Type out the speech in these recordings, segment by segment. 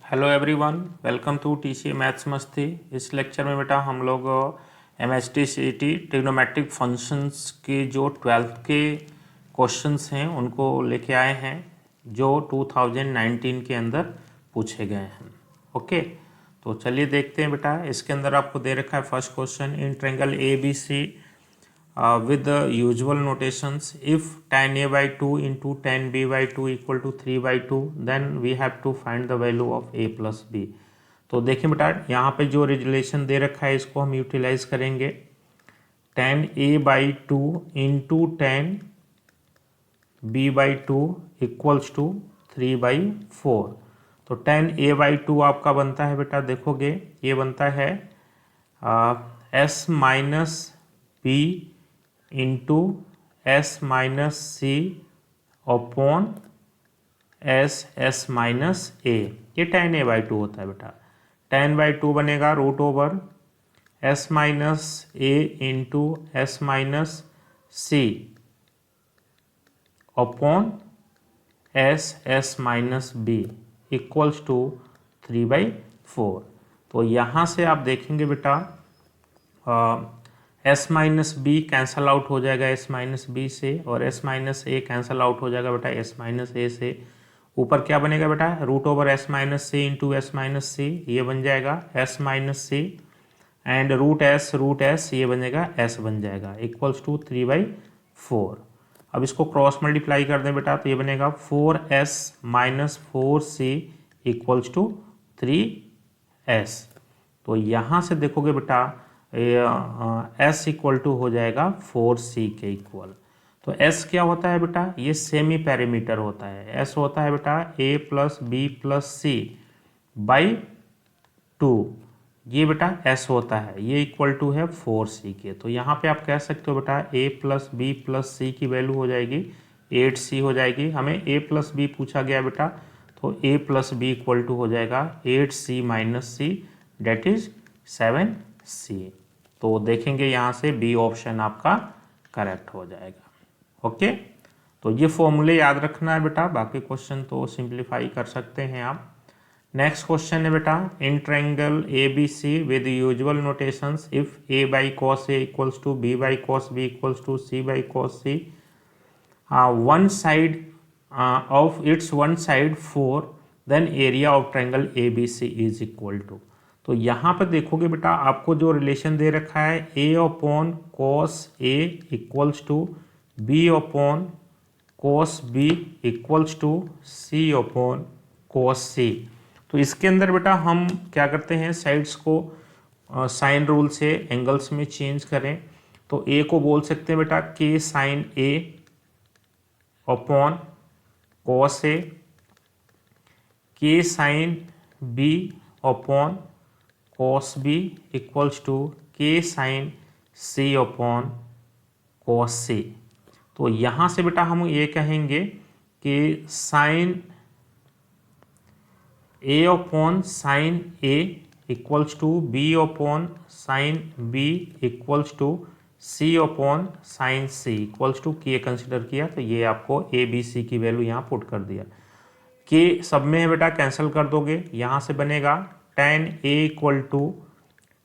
Hello everyone, welcome to TCA maths Masti. इस lecture में बेटा हम लोग एमएसटी सीईटी ट्रिग्नोमेट्रिक फंक्शंस के जो 12th के क्वेश्चंस हैं उनको लेके आए हैं जो 2019 के अंदर पूछे गए हैं। ओके, तो चलिए देखते हैं बेटा। इसके अंदर आपको दे रखा है first question, in triangle A B C with the usual notations, if tan a by 2 into tan b by 2 equal to 3 by 2, then we have to find the value of a plus b। तो देखिए बेटा, यहाँ पे जो relation दे रखा है इसको हम यूटिलाइज करेंगे। tan a by 2 into tan b by 2 equals to 3 by 4। तो tan a by 2 आपका बनता है बेटा, देखोगे ये बनता है s minus B into S minus C upon S minus A. ये tan a बाई 2 होता है बेटा। tan बाई 2 बनेगा root over S minus A into S minus C upon S minus B equals to 3/4। तो यहाँ से आप देखेंगे बेटा S minus B cancel out हो जाएगा एस माइनस बी से, और S minus A cancel out हो जाएगा बेटा एस माइनस ए से। ऊपर क्या बनेगा बेटा, root over S minus C into S minus C, ये बन जाएगा S minus C, and root S ये बनेगा एस बन जाएगा इक्वल्स टू 3/4। अब इसको क्रॉस मल्टीप्लाई कर दें बेटा, तो ये बनेगा 4s minus 4c equals to 3s। तो यहाँ से देखोगे बेटा s इक्वल टू हो जाएगा 4c के इक्वल। तो s क्या होता है बेटा, ये सेमी पैरामीटर होता है। s होता है बेटा a plus B plus C by 2, ये बेटा s होता है, ये इक्वल टू है 4c के। तो यहाँ पे आप कह सकते हो बेटा a प्लस बी प्लस सी की वैल्यू हो जाएगी 8c हो जाएगी। हमें a प्लस बी पूछा गया बेटा, तो a plus B equal to हो जाएगा 8c minus C, date is 7c। तो देखेंगे यहाँ से बी ऑप्शन आपका करेक्ट हो जाएगा। ओके, तो ये फॉर्मूले याद रखना है बेटा, बाकी क्वेश्चन तो सिंप्लीफाई कर सकते हैं आप। नेक्स्ट क्वेश्चन है बेटा, in triangle A B C with usual notations, if a by cos A equals to b by cos B equals to c by cos C, one side of its one side 4, then area of triangle A B C is equal to. तो यहाँ पर देखोगे बेटा, आपको जो relation दे रखा है a upon cos A equals to b upon cos B equals to c upon cos C. तो इसके अंदर बेटा हम क्या करते हैं, साइड्स को साइन रूल से एंगल्स में चेंज करें। तो a को बोल सकते हैं बेटा k sine a upon cos A, k sine b upon cos B equals to k sine c upon cos C. तो यहाँ से बेटा हम ये कहेंगे कि sine a upon sine a equals to b upon sine b equals to c upon sine c equals to k consider किया। तो ये आपको a b c की वैल्यू यहाँ पुट कर दिया। k सब में है बेटा, कैंसिल कर दोगे, यहाँ से बनेगा tan a equal to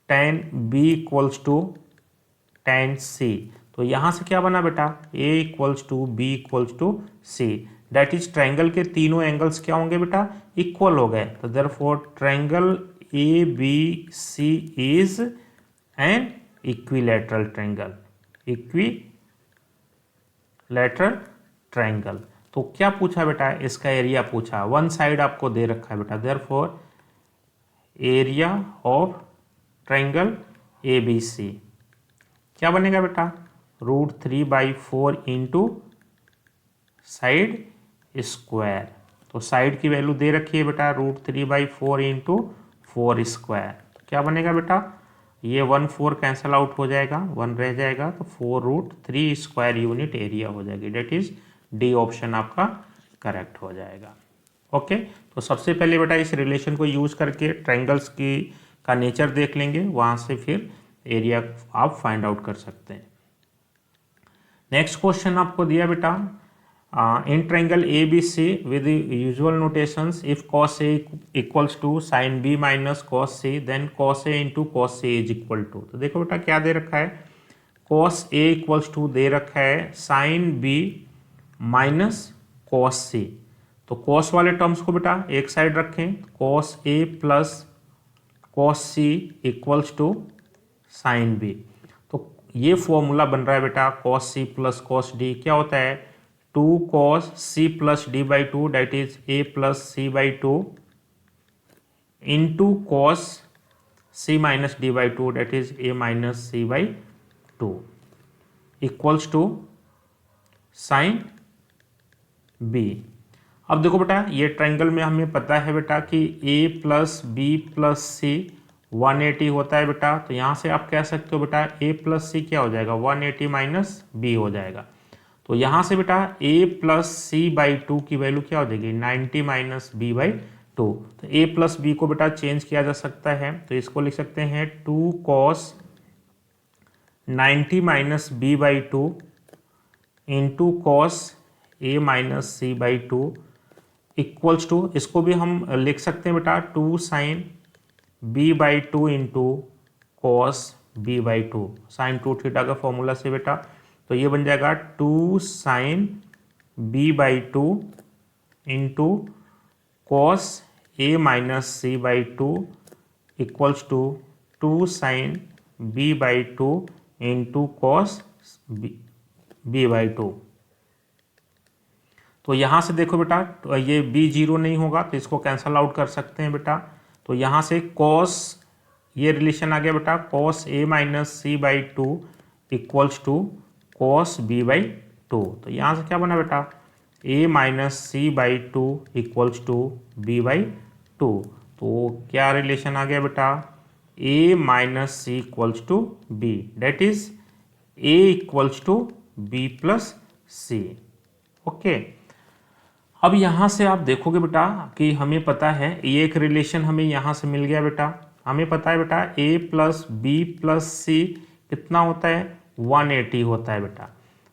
tan b equals to tan c। तो यहाँ से क्या बना बेटा, a equals to b equals to c, that is triangle के तीनों एंगल्स क्या होंगे बेटा, इक्वल हो गए। तो therefore triangle A B C is an equilateral triangle, equilateral triangle. तो क्या पूछा बेटा, इसका एरिया पूछा, वन साइड आपको दे रखा है बेटा, therefore area of triangle A B C क्या बनेगा बेटा, √3/4 इंटू साइड स्क्वायर। तो साइड की वैल्यू दे रखी है बेटा √3/4 इंटू 4 स्क्वायर। क्या बनेगा बेटा, ये 1 4 कैंसल आउट हो जाएगा, 1 रह जाएगा, तो 4√3 स्क्वायर यूनिट एरिया हो जाएगी, डेट इज डी ऑप्शन आपका करेक्ट हो जाएगा। ओके, तो सबसे पहले बेटा इस रिलेशन को यूज करके ट्रायंगल्स की का नेचर देख लेंगे, वहाँ से फिर एरिया आप फाइंड आउट कर सकते हैं। नेक्स्ट क्वेश्चन आपको दिया बेटा, in triangle ABC with the usual notations, if cos A equals to sin B minus cos C, then cos A into cos C is equal to, तो देखो बेटा क्या दे रखा है, cos A इक्वल्स टू दे रखा है sin B minus cos C। तो cos वाले टर्म्स को बेटा एक साइड रखें, cos A plus cos C equals to sin B। तो ये फॉर्मूला बन रहा है बेटा cos C plus cos D क्या होता है, 2 cos C plus D by 2 that is A plus C by 2 into cos C minus D by 2 that is A minus C by 2 equals to sin B। अब देखो बेटा ये triangle में हमें पता है बेटा कि A plus B plus C 180 होता है बेटा, तो यहाँ से आप कह सकते हो बेटा A प्लस C क्या हो जाएगा, 180 माइनस B हो जाएगा। तो यहाँ से बेटा a plus C by two की वैल्यू क्या हो जाएगी, 90 माइनस बी बाई टू। तो a प्लस बी को बेटा चेंज किया जा सकता है, तो इसको लिख सकते हैं 2 cos 90 minus B by two into cos a minus C by two equals to, इसको भी हम लिख सकते हैं बेटा 2 sine b by two into cos b by two, sine 2 theta का फॉर्मूला से बेटा। तो ये बन जाएगा 2 sine b by two into cos a minus C by two equals to 2 sine b by two into cos b by two. तो यहाँ से देखो बेटा तो ये b जीरो नहीं होगा तो इसको कैंसल आउट कर सकते हैं बेटा। तो यहाँ से कॉस, ये रिलेशन आ गया बेटा cos a minus C by two equals to cos b by two. तो यहाँ से क्या बना बेटा a minus C by two equals to b by two. तो क्या रिलेशन आ गया बेटा, a minus C equals to b that is a equals to b plus C. Okay, अब यहाँ से आप देखोगे बेटा कि हमें पता है ये एक रिलेशन हमें यहाँ से मिल गया बेटा, हमें पता है बेटा a प्लस बी प्लस सी कितना होता है, 180 होता है बेटा।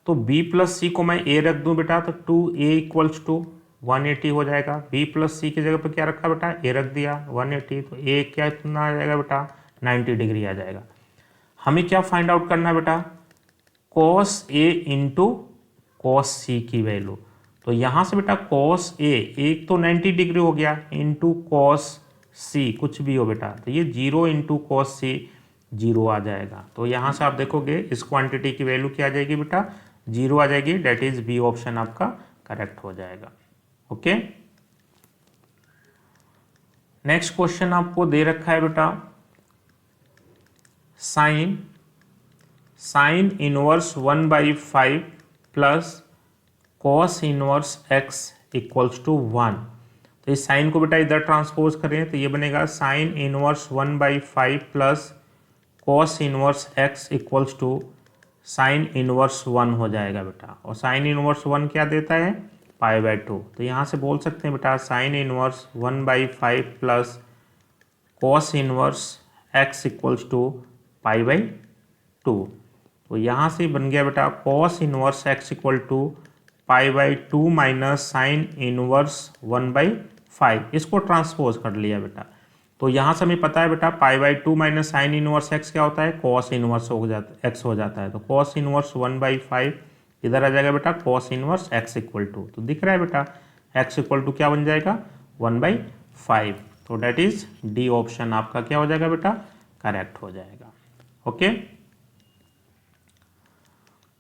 तो b प्लस सी को मैं a रख दूं बेटा तो 2a इक्वल्स टू 180 हो जाएगा। b प्लस सी की जगह पर क्या रखा बेटा, a रख दिया 180, तो a क्या इतना आ जाएगा बेटा 90 डिग्री आ जाएगा। हमें क्या फाइंड आउट करना है बेटा, cos a into cos c की वैल्यू। तो यहाँ से बेटा cos a एक तो 90 डिग्री हो गया इंटू cos c कुछ भी हो बेटा, तो ये 0 इंटू cos c 0 आ जाएगा। तो यहाँ से आप देखोगे इस क्वांटिटी की वैल्यू क्या आ जाएगी बेटा, 0 आ जाएगी, डेट इज बी ऑप्शन आपका करेक्ट हो जाएगा। ओके, नेक्स्ट क्वेश्चन आपको दे रखा है बेटा sine inverse 1/5 plus cos inverse x equals to 1। तो इस साइन को बेटा इधर ट्रांसपोज करें तो ये बनेगा sine inverse 1/5 plus cos inverse x equals to sine inverse 1 हो जाएगा बेटा। और साइन इनवर्स 1 क्या देता है, π/2। तो यहाँ से बोल सकते हैं बेटा sine inverse 1/5 plus cos inverse x equals to π/2। तो यहाँ से बन गया बेटा cos inverse x equal to π/2 minus sine inverse 1/5, इसको ट्रांसपोज कर लिया बेटा। तो यहाँ से हमें पता है बेटा π/2 माइनस साइन इनवर्स x क्या होता है, कॉस इनवर्स x हो जाता है। तो कॉस इनवर्स 1/5 इधर आ जाएगा बेटा cos inverse x equal to, तो दिख रहा है बेटा x इक्वल टू क्या बन जाएगा 1/5। तो डेट इज डी ऑप्शन आपका क्या हो जाएगा बेटा, करेक्ट हो जाएगा। ओके,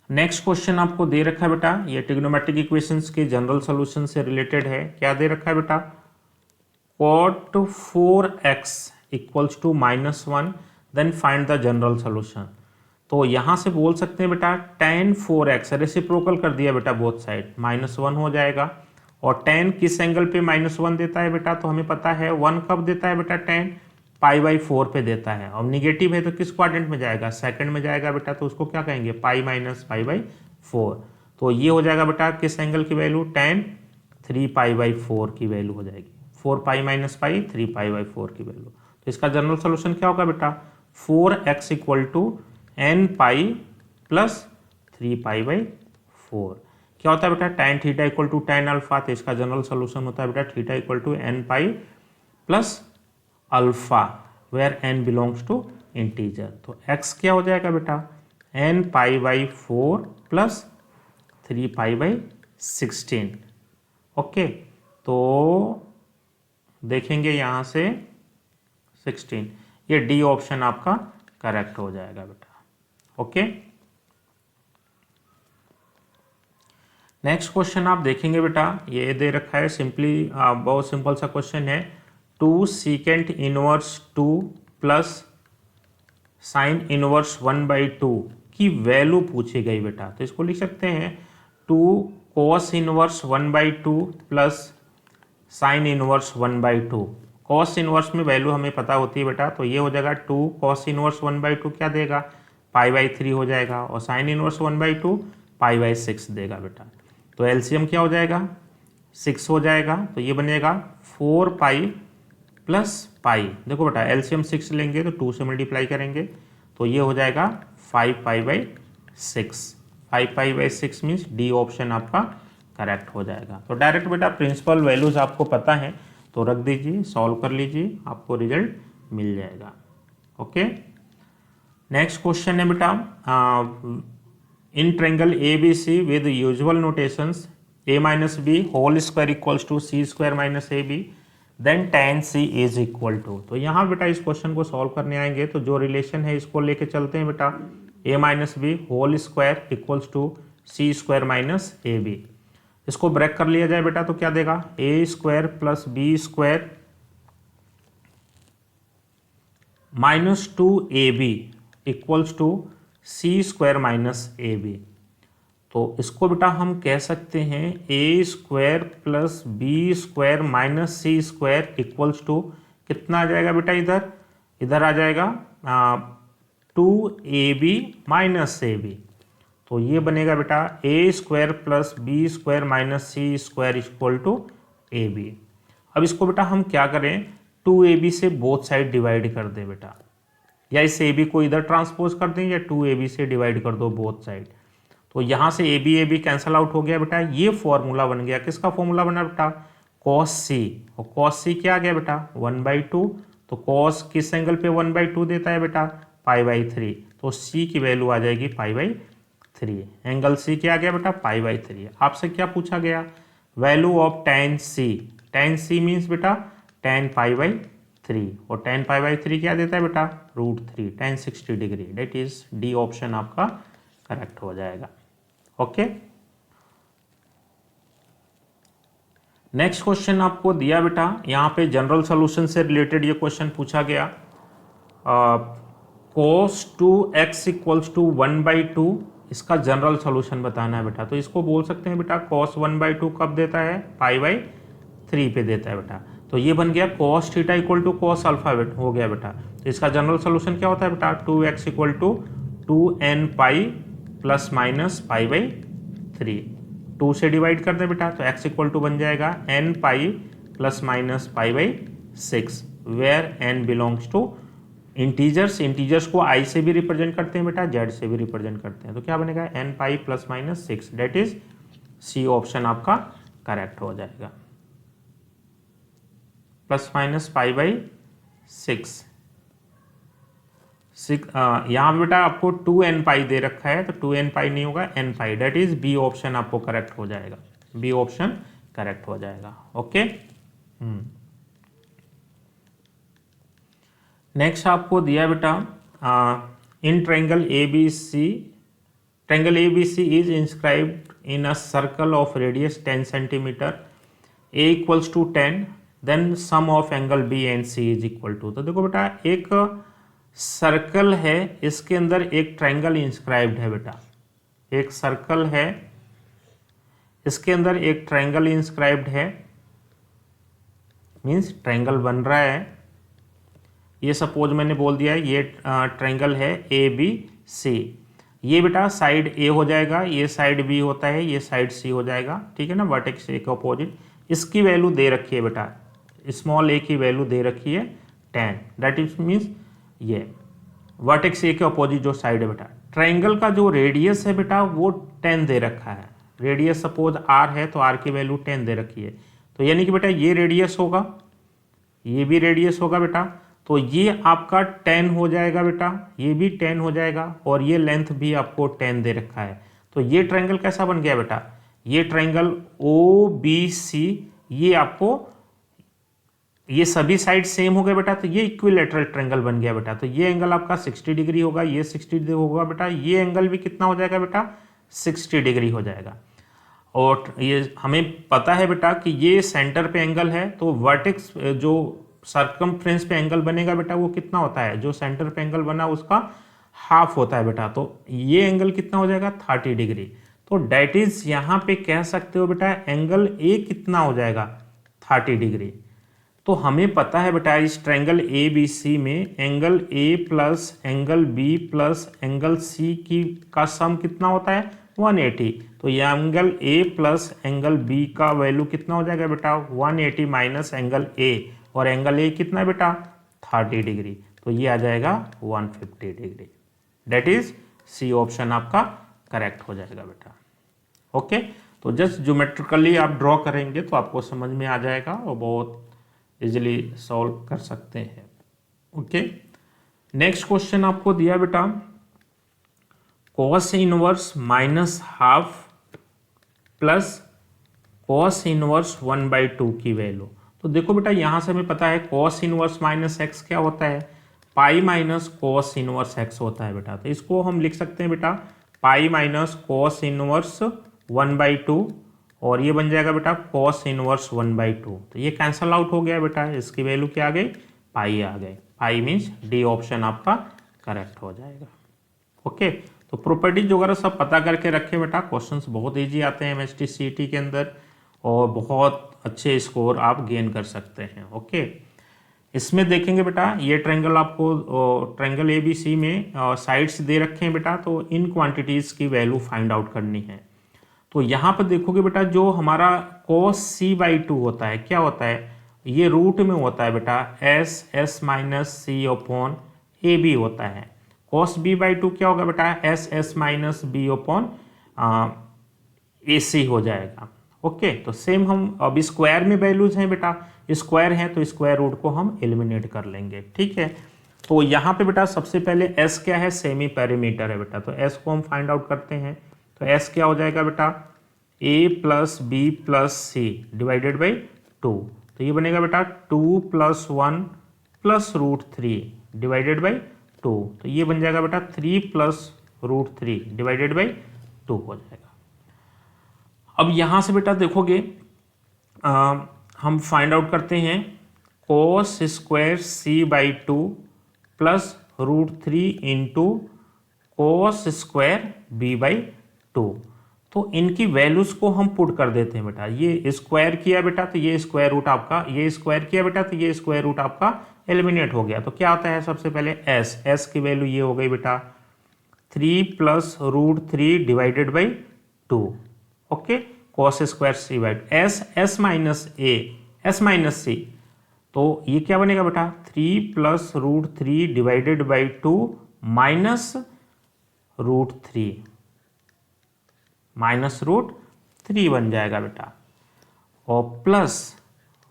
नेक्स्ट क्वेश्चन आपको दे रखा है बेटा, ये ट्रिग्नोमेट्रिक इक्वेशंस के जनरल सॉल्यूशन से रिलेटेड है। क्या दे रखा है बेटा, cot 4x equals to -1 then find the general solution. तो यहाँ से बोल सकते हैं बेटा tan 4x रेसिप्रोकल कर दिया बेटा बोथ साइड, -1 हो जाएगा। और tan किस एंगल पे -1 देता है बेटा, तो हमें पता है 1 कब देता है बेटा, tan π/4 पे देता है। और निगेटिव है तो किस क्वाड्रेंट में जाएगा, सेकंड में जाएगा बेटा, तो उसको क्या कहेंगे पाई माइनस π/4। तो ये हो जाएगा बेटा किस एंगल की वैल्यू, tan 3π/4 की वैल्यू हो जाएगी, 4π माइनस π 3π/4 की वैल्यू। तो इसका जनरल सोल्यूशन क्या होगा बेटा, 4x equal to n pi plus 3π/4। क्या होता है बेटा, tan theta equal to tan alpha, तो इसका जनरल सोल्यूशन होता है बेटा theta equal to n pi plus alpha where n belongs to integer. तो x क्या हो जाएगा बेटा, n pi by 4 plus 3 pi by 16। Okay, तो देखेंगे यहाँ से 16, ये डी ऑप्शन आपका करेक्ट हो जाएगा बेटा। ओके, नेक्स्ट क्वेश्चन आप देखेंगे बेटा, ये दे रखा है सिंपली, बहुत सिंपल सा क्वेश्चन है, 2 secant inverse 2 plus sine inverse 1/2 की वैल्यू पूछी गई बेटा। तो इसको लिख सकते हैं 2 cos inverse 1/2 plus sine inverse 1/2। Cos inverse में वैल्यू हमें पता होती है बेटा, तो ये हो जाएगा 2 कॉस इनवर्स 1/2 क्या देगा, π/3 हो जाएगा, और साइन इनवर्स 1/2 π/6 देगा बेटा। तो एलसीएम क्या हो जाएगा, 6 हो जाएगा, तो ये बनेगा 4 पाई प्लस पाई। देखो बेटा एलसीएम 6 लेंगे तो 2 से मल्टीप्लाई करेंगे, तो ये हो जाएगा 5π/6। 5π/6 मीन्स डी ऑप्शन आपका करेक्ट हो जाएगा। तो डायरेक्ट बेटा प्रिंसिपल वैल्यूज आपको पता है तो रख दीजिए, सॉल्व कर लीजिए, आपको रिजल्ट मिल जाएगा। ओके, नेक्स्ट क्वेश्चन है बेटा, in triangle ABC with usual notations a minus B whole square equals to C square minus AB, then tan C is equal to. तो यहाँ बेटा इस क्वेश्चन को सॉल्व करने आएंगे तो जो रिलेशन है इसको लेके चलते हैं बेटा, a minus B whole square equals to C square minus AB। इसको ब्रेक कर लिया जाए बेटा तो क्या देगा, a square plus B square minus 2AB equals to C square minus AB। तो इसको बेटा हम कह सकते हैं a square plus B square minus C square equals to कितना आ जाएगा बेटा, इधर आ जाएगा 2AB माइनस AB। तो ये बनेगा बेटा a square plus B square minus C square equal to AB। अब इसको बेटा हम क्या करें, 2AB से बोथ साइड डिवाइड कर दें बेटा, या इस AB को इधर ट्रांसपोज कर दें या 2AB से डिवाइड कर दो बोथ साइड। तो यहाँ से AB कैंसल आउट हो गया बेटा, ये फॉर्मूला बन गया, किसका फॉर्मूला बना बेटा, cos C, और cos C क्या आ गया बेटा 1/2। तो cos किस एंगल पे 1/2 देता है बेटा, π/3, तो C की वैल्यू आ जाएगी π/3। एंगल C क्या आ गया बेटा, π/3। आपसे क्या पूछा गया, value of tan C। tan C means बेटा tan π/3, और tan π/3 क्या देता है बेटा, √3 tan 60 degree. That is D option आपका करेक्ट हो जाएगा। ओके, नेक्स्ट क्वेश्चन आपको दिया बेटा, यहाँ पे जनरल सॉल्यूशन से रिलेटेड ये क्वेश्चन पूछा गया, cos 2x इक्वल्स टू 1/2, इसका जनरल सॉल्यूशन बताना है बेटा। तो इसको बोल सकते हैं बेटा cos 1/2 कब देता है, π/3 पे देता है बेटा। तो ये बन गया cos theta equal to cos alpha हो गया बेटा। तो इसका जनरल सॉल्यूशन क्या होता है बेटा, 2x equal to 2n pi plus minus π/3। 2 से डिवाइड कर दें बेटा तो x इक्वल टू बन जाएगा n pi plus minus π/6 where n belongs to integers. Integers को i से भी रिप्रेजेंट करते हैं बेटा, z से भी रिप्रेजेंट करते हैं। तो क्या बनेगा n pi plus minus 6, that is C option आपका करेक्ट हो जाएगा, प्लस माइनस π/6। यहाँ बेटा आपको 2n पाई दे रखा है, तो 2n पाई नहीं होगा n pi, that is B option आपको करेक्ट हो जाएगा, बी ऑप्शन करेक्ट हो जाएगा। ओके, नेक्स्ट आपको दिया बेटा, in triangle ABC is inscribed in a circle of radius 10 centimetre, a equals to 10, then sum of angle B and C is equal to. तो देखो बेटा एक सर्कल है, इसके अंदर एक ट्रायंगल इंस्क्राइब्ड है बेटा, एक सर्कल है, इसके अंदर एक ट्रायंगल इंस्क्राइब्ड है, मीन्स ट्रायंगल बन रहा है। ये सपोज मैंने बोल दिया है ये ट्रायंगल है ABC। ये बेटा साइड A हो जाएगा, ये साइड B होता है, ये साइड C हो जाएगा, ठीक है ना, वर्टेक्स A के अपोजिट। इसकी वैल्यू दे रखी है बेटा, स्मॉल a की वैल्यू दे रखी है 10, दैट इज मीन्स ये वर्टेक्स A के अपोजिट जो साइड है बेटा। ट्रायंगल का जो रेडियस है बेटा वो 10 दे रखा है, रेडियस सपोज r है तो r की वैल्यू 10 दे रखी है, तो यानी कि बेटा ये रेडियस होगा, ये भी रेडियस होगा बेटा, तो ये आपका 10 हो जाएगा बेटा, ये भी 10 हो जाएगा और ये लेंथ भी आपको 10 दे रखा है। तो ये ट्रायंगल कैसा बन गया बेटा, ये ट्रायंगल OBC, ये आपको ये सभी साइड सेम हो गए बेटा, तो ये इक्विलेटरल ट्रायंगल बन गया बेटा। तो ये एंगल आपका 60 डिग्री होगा, ये 60 डिग्री होगा बेटा, ये एंगल भी कितना हो जाएगा बेटा 60 डिग्री हो जाएगा। और ये हमें पता है बेटा कि ये सेंटर पे एंगल है, तो वर्टेक्स जो सर्कमफ्रेंस पे एंगल बनेगा बेटा वो कितना होता है, जो सेंटर पे एंगल बना उसका हाफ होता है बेटा, तो ये एंगल कितना हो जाएगा 30 डिग्री। तो डेट इज यहाँ पे कह सकते हो बेटा एंगल ए कितना हो जाएगा 30 डिग्री। तो हमें पता है बेटा इस ट्रायंगल ABC में angle A plus angle B plus angle C की का सम कितना होता है 180। तो ये angle A plus angle B का वैल्यू कितना हो जाएगा बेटा 180 माइनस एंगल A, और एंगल A कितना है बेटा 30 डिग्री, तो ये आ जाएगा 150 degree. That is C option आपका करेक्ट हो जाएगा बेटा। ओके, तो जस्ट ज्योमेट्रिकली आप ड्रॉ करेंगे तो आपको समझ में आ जाएगा और बहुत इजिली सॉल्व कर सकते हैं। ओके, नेक्स्ट क्वेश्चन आपको दिया बेटा cos inverse minus half plus cos inverse 1/2 की वैल्यू। तो देखो बेटा यहाँ से हमें पता है कॉस इनवर्स माइनस एक्स क्या होता है, pi minus cos inverse x होता है बेटा। तो इसको हम लिख सकते हैं बेटा पाई माइनस कॉस इनवर्स 1/2, और ये बन जाएगा बेटा कॉस इनवर्स 1/2। तो ये कैंसल आउट हो गया बेटा, इसकी वैल्यू क्या आ गई पाई आ गई, पाई मीन्स डी ऑप्शन आपका करेक्ट हो जाएगा। ओके, तो प्रॉपर्टीज वगैरह सब पता करके रखें बेटा, क्वेश्चंस बहुत इजी आते हैं MST CET के अंदर और बहुत अच्छे स्कोर आप गेन कर सकते हैं। ओके, इसमें देखेंगे बेटा ये ट्रायंगल आपको ट्रायंगल ABC में साइड्स दे रखे हैं बेटा, तो इन क्वांटिटीज़ की वैल्यू फाइंड आउट करनी है। तो यहाँ पर देखोगे बेटा जो हमारा cos C/2 होता है क्या होता है, ये रूट में होता है बेटा S minus C upon AB होता है। cos B/2 क्या होगा बेटा S minus B upon AC हो जाएगा। ओके, तो सेम हम अब स्क्वायर में वैल्यूज हैं बेटा, स्क्वायर हैं तो स्क्वायर रूट को हम एलिमिनेट कर लेंगे। ठीक है, तो यहाँ पे बेटा सबसे पहले S क्या है सेमी पेरीमीटर है बेटा, तो S को हम फाइंड आउट करते हैं। तो S क्या हो जाएगा बेटा A plus B plus C divided by 2, तो ये बनेगा बेटा 2 प्लस 1 प्लस √3 डिवाइडेड बाई 2, तो ये बन जाएगा बेटा 3 प्लस √3 डिवाइडेड बाई 2 हो जाएगा। अब यहाँ से बेटा देखोगे हम फाइंड आउट करते हैं cos square C/2 plus √3 into cos square B/2। तो इनकी वैल्यूज को हम पुट कर देते हैं बेटा, ये स्क्वायर किया बेटा तो ये स्क्वायर रूट आपका, ये स्क्वायर किया बेटा तो ये स्क्वायर रूट आपका एलिमिनेट हो गया। तो क्या होता है सबसे पहले S की वैल्यू ये हो गई बेटा 3 plus √3 divided by 2। Okay, cos square C/2 S minus C, तो ये क्या बनेगा बेटा 3 प्लस √3 डिवाइडेड बाई 2 माइनस √3 बन जाएगा बेटा, और प्लस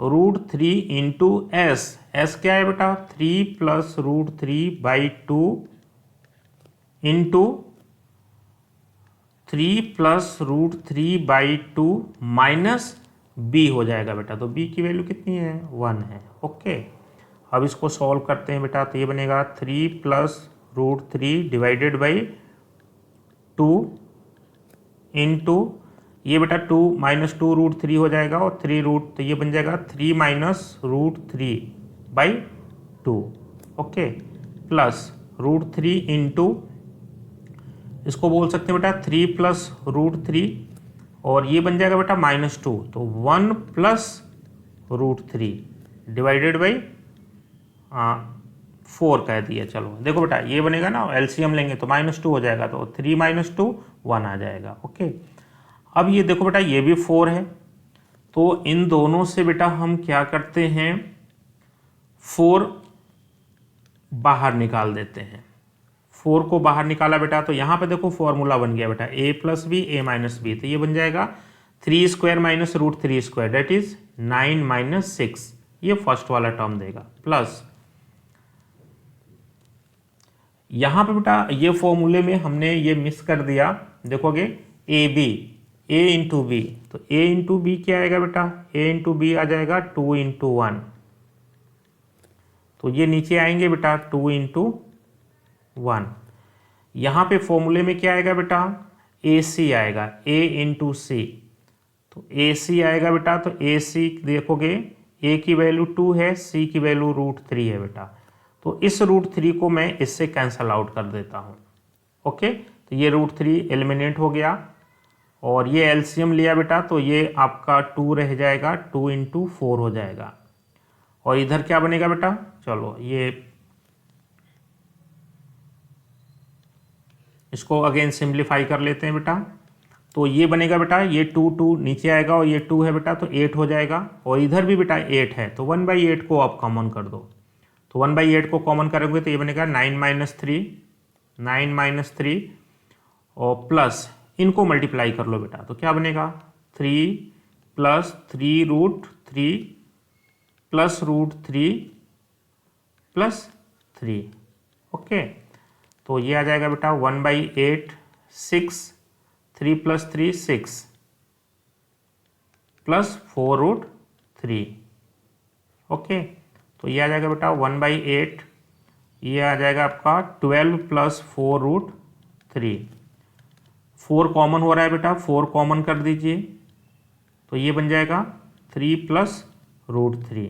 √3 इंटू S क्या है बेटा 3 plus √3/2 into 3 plus √3/2 minus B हो जाएगा बेटा। तो B की वैल्यू कितनी है 1 है। ओके, अब इसको सॉल्व करते हैं बेटा, तो ये बनेगा 3 प्लस √3 डिवाइडेड बाई 2 इंटू ये बेटा 2 माइनस 2 √3 हो जाएगा और 3 रूट, तो ये बन जाएगा 3 माइनस √3/2। ओके, प्लस √3 इंटू इसको बोल सकते हैं बेटा 3 प्लस √3 और ये बन जाएगा बेटा -2, तो 1 प्लस √3 डिवाइडेड बाई 4 कह दिया। चलो देखो बेटा ये बनेगा ना एलसीएम लेंगे तो -2 हो जाएगा, तो 3 - 2 1 आ जाएगा। ओके, अब ये देखो बेटा ये भी 4 है, तो इन दोनों से बेटा हम क्या करते हैं 4 बाहर निकाल देते हैं, 4 को बाहर निकाला बेटा तो यहाँ पे देखो फॉर्मूला बन गया बेटा a plus B A minus B, तो ये बन जाएगा 3 square minus root 3 square that is 9 minus 6, ये फर्स्ट वाला टर्म देगा। प्लस यहाँ पे बेटा ये फॉर्मूले में हमने ये मिस कर दिया, देखोगे A B A into B, तो ए इंटू बी क्या आएगा बेटा, ए इंटू बी आ जाएगा 2 इंटू 1, तो ये नीचे आएंगे बेटा 2 इंटू 1। यहाँ पे फॉर्मूले में क्या आएगा बेटा, ए सी आएगा, ए इंटू सी, तो ए सी आएगा बेटा, तो ए सी देखोगे ए की वैल्यू 2 है, सी की वैल्यू √3 है बेटा, तो इस √3 को मैं इससे कैंसल आउट कर देता हूँ। ओके, तो ये √3 एलिमिनेट हो गया और ये एलसीएम लिया बेटा, तो ये आपका 2 रह जाएगा, 2 इंटू 4 हो जाएगा। और इधर क्या बनेगा बेटा, चलो ये इसको अगेन सिंप्लीफाई कर लेते हैं बेटा, तो ये बनेगा बेटा, ये 2 नीचे आएगा और ये 2 है बेटा, तो 8 हो जाएगा। और इधर भी बेटा 8 है, तो 1/8 को आप कॉमन कर दो, तो 1/8 को कॉमन करोगे तो ये बनेगा 9 माइनस 3 और प्लस इनको मल्टीप्लाई कर लो बेटा, तो क्या बनेगा 3 प्लस 3√3 प्लस √3 प्लस 3। ओके, तो ये आ जाएगा बेटा 1/8 6, 3 प्लस 3 6 प्लस 4√3। ओके, तो ये आ जाएगा बेटा 1/8, ये आ जाएगा आपका 12 प्लस 4√3। 4 कॉमन हो रहा है बेटा, 4 कॉमन कर दीजिए, तो ये बन जाएगा 3 प्लस √3,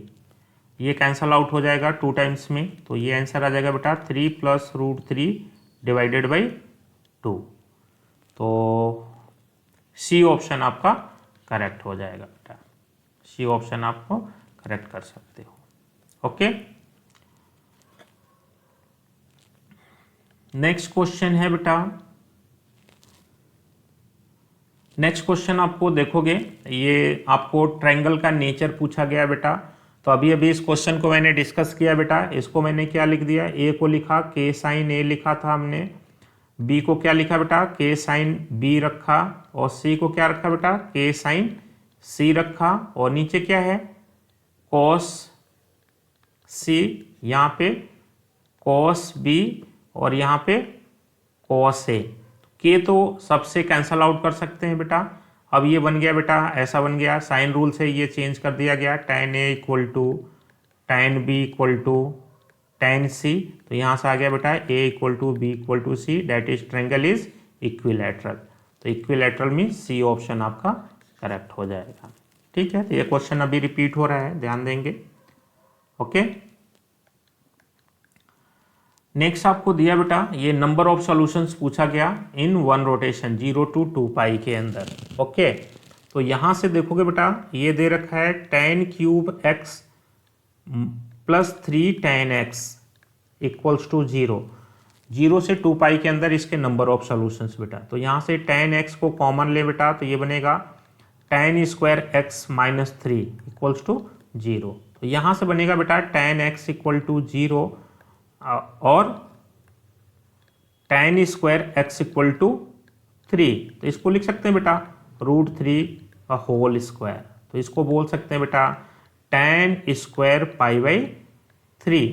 ये कैंसल आउट हो जाएगा 2 टाइम्स में, तो ये आंसर आ जाएगा बेटा 3 प्लस √3 डिवाइडेड बाई 2, तो सी ऑप्शन आपका करेक्ट हो जाएगा बेटा, सी ऑप्शन आपको करेक्ट कर सकते हो। ओके, नेक्स्ट क्वेश्चन है बेटा, नेक्स्ट क्वेश्चन आपको देखोगे ये आपको ट्रायंगल का नेचर पूछा गया बेटा, तो अभी अभी इस क्वेश्चन को मैंने डिस्कस किया बेटा, इसको मैंने क्या लिख दिया, ए को लिखा के साइन ए लिखा था हमने, बी को क्या लिखा बेटा के साइन बी रखा, और सी को क्या रखा बेटा के साइन सी रखा, और नीचे क्या है कॉस सी, यहाँ पे कॉस बी और यहाँ पे कॉस ए, के तो सबसे कैंसल आउट कर सकते हैं बेटा। अब ये बन गया बेटा, ऐसा बन गया, साइन रूल से ये चेंज कर दिया गया, tan A equal to tan B equal to tan C, तो यहाँ से आ गया बेटा A equal to B equal to C, that is triangle is equilateral, तो इक्विलैटरल में सी ऑप्शन आपका करेक्ट हो जाएगा। ठीक है, तो ये क्वेश्चन अभी रिपीट हो रहा है, ध्यान देंगे। ओके, नेक्स्ट आपको दिया बेटा ये नंबर ऑफ सॉल्यूशंस पूछा गया इन 1 रोटेशन 0 to 2 पाई के अंदर। ओके, तो यहाँ से देखोगे बेटा ये दे रखा है tan³ x plus 3 tan x equals to 0, 0 से 2 पाई के अंदर इसके नंबर ऑफ सॉल्यूशंस बेटा, तो यहाँ से tan x को कॉमन ले बेटा, तो ये बनेगा tan² x minus 3 equals to 0, तो यहाँ से बनेगा बेटा tan x इक्वल टू 0 और tan² x इक्वल टू 3, तो इसको लिख सकते हैं बेटा √3 होल स्क्वायर, तो इसको बोल सकते हैं बेटा tan² π/3,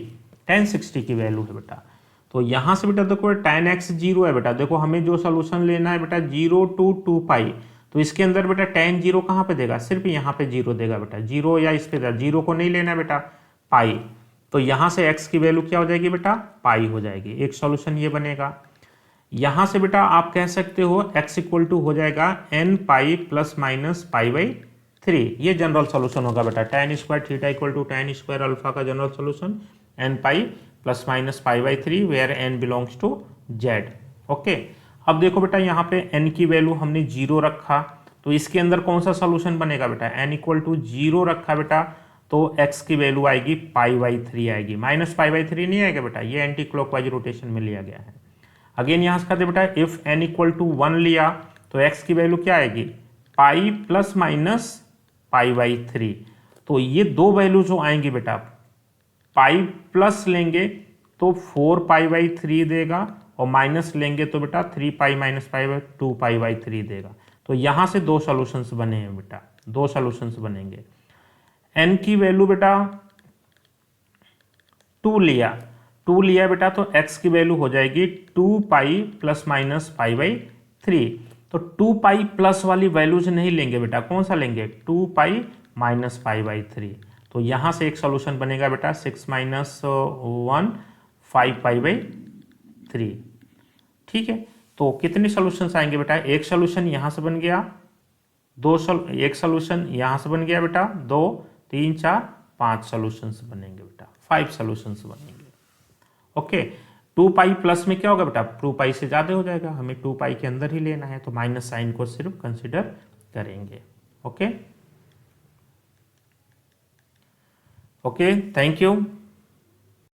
tan 60 की वैल्यू है बेटा। तो यहाँ से बेटा देखो tan x 0 है बेटा, देखो हमें जो सोल्यूशन लेना है बेटा 0 to 2 पाई, तो इसके अंदर बेटा tan 0 कहाँ पे देगा, सिर्फ यहाँ पे 0 देगा बेटा, 0 या इस पे 0 को नहीं लेना बेटा पाई, तो यहाँ से x की वैल्यू क्या हो जाएगी बेटा पाई हो जाएगी, एक सॉल्यूशन ये बनेगा। यहाँ से बेटा आप कह सकते हो x इक्वल टू हो जाएगा n पाई प्लस माइनस π/3, ये जनरल सॉल्यूशन होगा बेटा, tan² θ equal to tan² alpha का general solution n pi plus minus π/3 where n belongs to z। Okay, अब देखो बेटा यहाँ पे n की वैल्यू हमने 0 रखा, तो इसके अंदर कौन सा सॉल्यूशन बनेगा बेटा, n इक्वल टू 0 रखा बेटा, तो x की वैल्यू आएगी π/3 आएगी, माइनस π/3 नहीं आएगा बेटा, ये एंटी क्लॉकवाइज रोटेशन में लिया गया है। अगेन यहाँ से कहते बेटा इफ n इक्वल टू 1 लिया तो x की वैल्यू क्या आएगी पाई प्लस माइनस π/3, तो ये दो वैल्यू जो आएंगी बेटा पाई प्लस लेंगे तो 4 π/3 देगा और माइनस लेंगे तो बेटा 3 पाई माइनस पाई बाई 2 पाई/3 देगा। तो यहाँ से दो सॉल्यूशंस बने हैं बेटा, दो सॉल्यूशंस बनेंगे। एन की वैल्यू बेटा 2 लिया, 2 लिया बेटा, तो x की वैल्यू हो जाएगी 2 पाई प्लस माइनस पाई/3। तो 2 पाई प्लस वाली वैल्यूज नहीं लेंगे बेटा, कौन सा लेंगे 2 पाई माइनस पाई/3। तो यहाँ से एक सॉल्यूशन बनेगा बेटा 6 माइनस 1 5 पाई/3। ठीक है, तो कितने सॉल्यूशंस आएंगे बेटा, एक सॉल्यूशन यहाँ से बन गया, एक सॉल्यूशन यहाँ से बन गया बेटा, 2 3 4 5 सॉल्यूशंस बनेंगे बेटा, 5 सॉल्यूशंस बनेंगे। ओके, 2 पाई प्लस में क्या होगा बेटा, 2 पाई से ज़्यादा हो जाएगा, हमें 2 पाई के अंदर ही लेना है, तो माइनस साइन को सिर्फ कंसिडर करेंगे। Okay, okay, thank you.